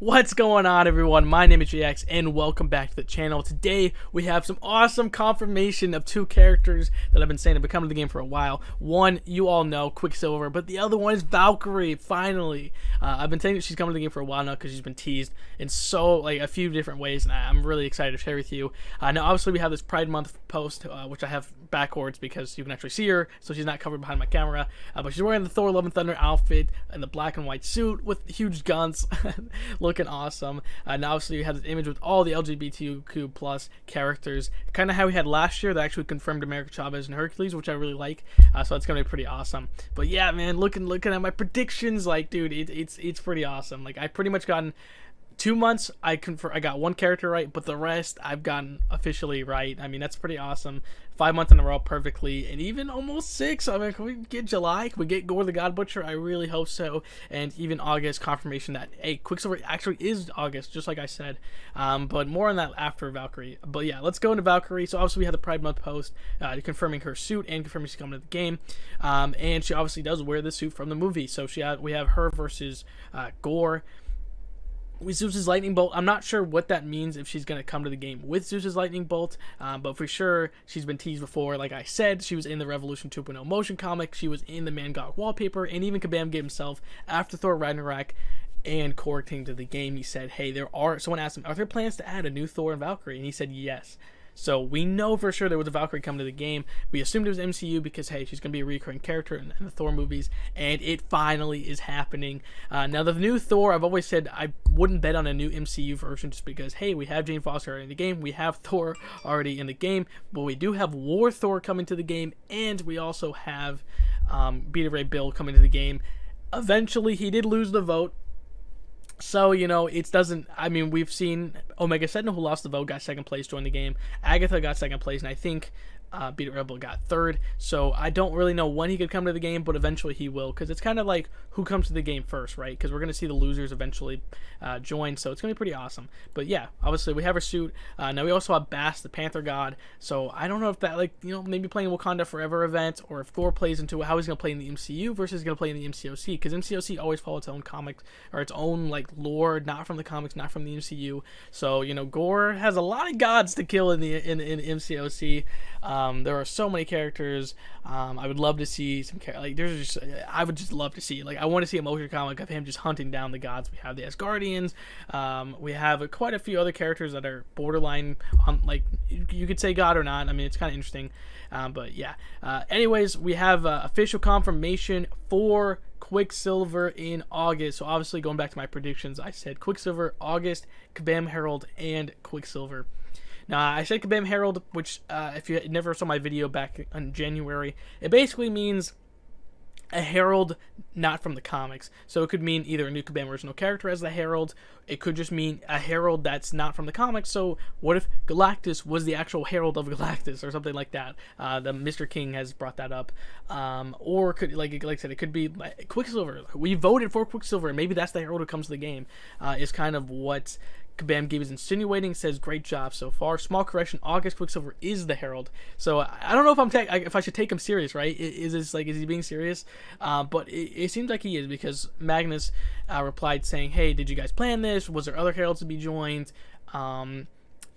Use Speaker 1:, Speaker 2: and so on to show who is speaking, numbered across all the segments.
Speaker 1: What's going on, everyone? My name is JX and welcome back to the channel. Today we have some awesome confirmation of two characters that I've been saying have been coming to the game for a while. One, you all know, Quicksilver, but the other one is Valkyrie, finally. I've been saying that she's coming to the game for a while now because she's been teased in a few different ways, and I'm really excited to share with you. Now, obviously, we have this Pride Month post, which I have backwards because you can actually see her, so she's not covered behind my camera, but she's wearing the Thor Love and Thunder outfit and the black and white suit with huge guns. Looking awesome. Now obviously we have this image with all the LGBTQ plus characters, kind of how we had last year. That actually confirmed America Chavez and Hercules, which I really like. So it's gonna be pretty awesome. But yeah, man, looking at my predictions, like, dude, it's pretty awesome. Like, I pretty much gotten 2 months, I got one character right, but the rest I've gotten officially right. I mean, that's pretty awesome. 5 months in a row perfectly, and even almost 6. I mean, can we get July? Can we get Gore the God Butcher? I really hope so. And even August, confirmation that, hey, Quicksilver actually is August, just like I said. But more on that after Valkyrie. But yeah, let's go into Valkyrie. So obviously we have the Pride Month post confirming her suit and confirming she's coming to the game. And she obviously does wear the suit from the movie. So we have her versus Gore with Zeus's lightning bolt. I'm not sure what that means, if she's going to come to the game with Zeus's lightning bolt, but for sure she's been teased before. Like I said, she was in the Revolution 2.0 motion comic, she was in the mcoc wallpaper, and even Kabam gave himself after Thor Ragnarok and Korg came to the game. He said, hey, someone asked him, are there plans to add a new Thor and Valkyrie? And he said yes. So we know for sure there was a Valkyrie coming to the game. We assumed it was MCU because, hey, she's going to be a recurring character in the Thor movies, and it finally is happening. Now, the new Thor, I've always said I wouldn't bet on a new MCU version just because, hey, we have Jane Foster already in the game, we have Thor already in the game, but we do have War Thor coming to the game, and we also have Beta Ray Bill coming to the game. Eventually, he did lose the vote. So, you know, we've seen Omega Sentinel, who lost the vote, got second place, joined the game. Agatha got second place, and I think Beat It Rebel got third. So I don't really know when he could come to the game, but eventually he will, because it's kind of like who comes to the game first, right? Because we're going to see the losers eventually join, so it's going to be pretty awesome. But yeah, obviously we have her suit. Now we also have Bass, the Panther God. So I don't know if that, maybe playing Wakanda Forever event, or if Thor plays into how he's going to play in the MCU versus going to play in the MCOC, because MCOC always follows its own comics, or its own, lore, not from the comics, not from the MCU. So, Gore has a lot of gods to kill in the MCOC. There are so many characters. I would love to see some I would just love to see, I want to see a motion comic of him just hunting down the gods. We have the Asgardians. We have quite a few other characters that are borderline on, you could say God or not. I mean, it's kind of interesting. But yeah. Anyways, we have official confirmation for Quicksilver in August. So obviously, going back to my predictions, I said Quicksilver, August, Kabam Herald, and Quicksilver. Now, I said Kabam Herald, which, if you never saw my video back in January, it basically means a herald not from the comics. So it could mean either a new Kabam original character as the herald. It could just mean a herald that's not from the comics. So what if Galactus was the actual herald of Galactus or something like that? The Mr. King has brought that up. Or could, like I said, it could be Quicksilver. We voted for Quicksilver, and maybe that's the herald who comes to the game. Is kind of what Kabam Gabe is insinuating. Says great job so far. Small correction: August Quicksilver is the herald. So I don't know if I should take him serious, right? Is he being serious? But it seems like he is, because Magnus replied saying, "Hey, did you guys plan this? Was there other heralds to be joined?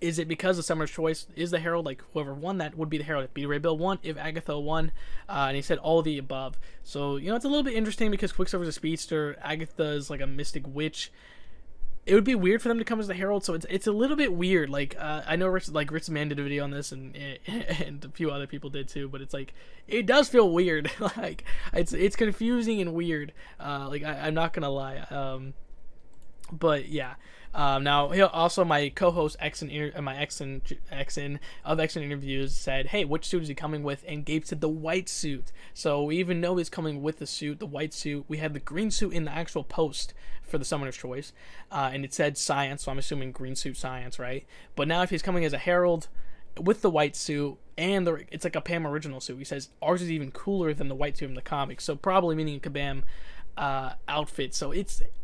Speaker 1: Is it because of Summer's Choice is the herald? Like, whoever won that would be the herald. If Beta Ray Bill won, if Agatha won," and he said all of the above. So it's a little bit interesting because Quicksilver's a speedster, Agatha is like a mystic witch. It would be weird for them to come as the herald, so it's a little bit weird. I know Rich Man did a video on this, and a few other people did too, but it does feel weird. It's confusing and weird. I'm not gonna lie. But yeah. Now, also my co-host Exen interviews said, hey, which suit is he coming with? And Gabe said the white suit. So we even know he's coming with the suit, the white suit. We had the green suit in the actual post for the Summoner's Choice, and it said science, so I'm assuming green suit science, right? But now if he's coming as a herald with the white suit, and it's like a Pam original suit, he says ours is even cooler than the white suit in the comics, so probably meaning a Kabam outfit. So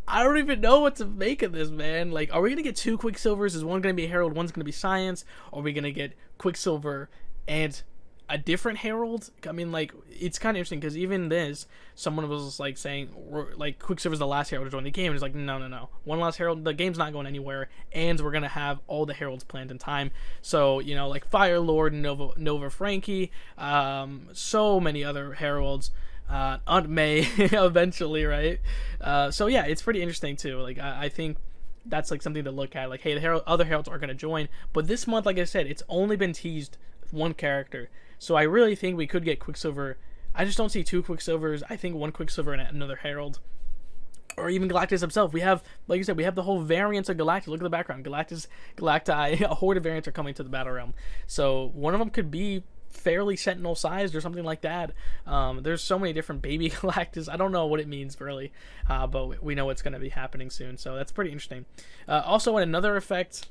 Speaker 1: I don't even know what to make of this, man. Are we gonna get two Quicksilvers? Is one gonna be a herald, one's gonna be science? Or are we gonna get Quicksilver and a different Herald. I mean, like, it's kind of interesting because even this, someone was like saying, like, Quicksilver's the last Herald to join the game. And it's like, no. One last Herald, the game's not going anywhere, and we're gonna have all the Heralds planned in time. So, you know, like Fire Lord, Nova Frankie, so many other Heralds. Aunt May eventually, right? So yeah, it's pretty interesting too. Like, I think that's like something to look at. Like, hey, the other Heralds are gonna join, but this month, like I said, it's only been teased one character. So I really think we could get Quicksilver. I just don't see two Quicksilvers. I think one Quicksilver and another Herald, or even Galactus himself. We have, like you said, we have the whole variants of Galactus. Look at the background. Galactus, Galacti, a horde of variants are coming to the Battle Realm. So one of them could be fairly Sentinel sized or something like that. There's so many different baby Galactus. I don't know what it means really, but we know it's going to be happening soon. So that's pretty interesting. Also, in another effect,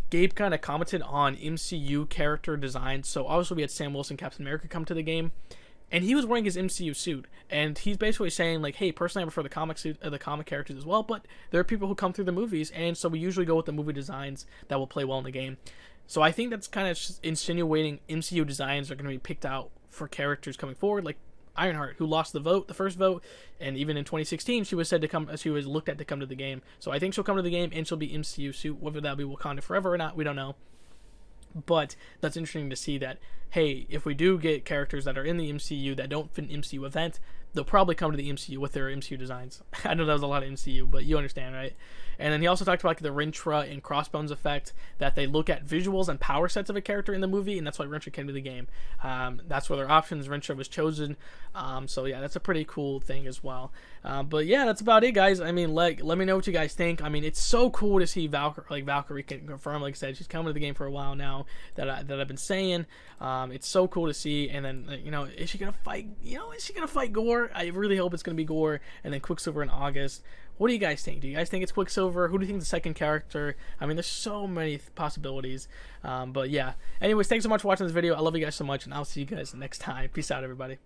Speaker 1: Gabe kind of commented on MCU character design. So obviously we had Sam Wilson, Captain America, come to the game, and he was wearing his MCU suit, and he's basically saying like, hey, personally I prefer the comic suit, the comic characters as well, but there are people who come through the movies, and so we usually go with the movie designs that will play well in the game. So I think that's kind of insinuating MCU designs are going to be picked out for characters coming forward, like Ironheart, who lost the first vote, and even in 2016 she was said to come, she was looked at to come to the game. So I think she'll come to the game and she'll be MCU suit. Whether that'll be Wakanda Forever or not, we don't know. But that's interesting to see that, hey, if we do get characters that are in the MCU that don't fit an MCU event, they'll probably come to the MCU with their MCU designs. I know that was a lot of MCU, but you understand, right? And then he also talked about like the Rintra and Crossbones effect, that they look at visuals and power sets of a character in the movie, and that's why Rintra came to the game. That's where their options, Rintra was chosen. So yeah, that's a pretty cool thing as well. But yeah, that's about it, guys. I mean, like, let me know what you guys think. I mean, it's so cool to see Valkyrie can confirm. Like I said, she's coming to the game for a while now, that I've been saying. It's so cool to see. And then, you know, is she gonna fight? You know, is she gonna fight Gore? I really hope it's gonna be Gore. And then Quicksilver in August. What do you guys think? Do you guys think it's Quicksilver? Who do you think is the second character? I mean, there's so many possibilities. But yeah. Anyways, thanks so much for watching this video. I love you guys so much, and I'll see you guys next time. Peace out, everybody.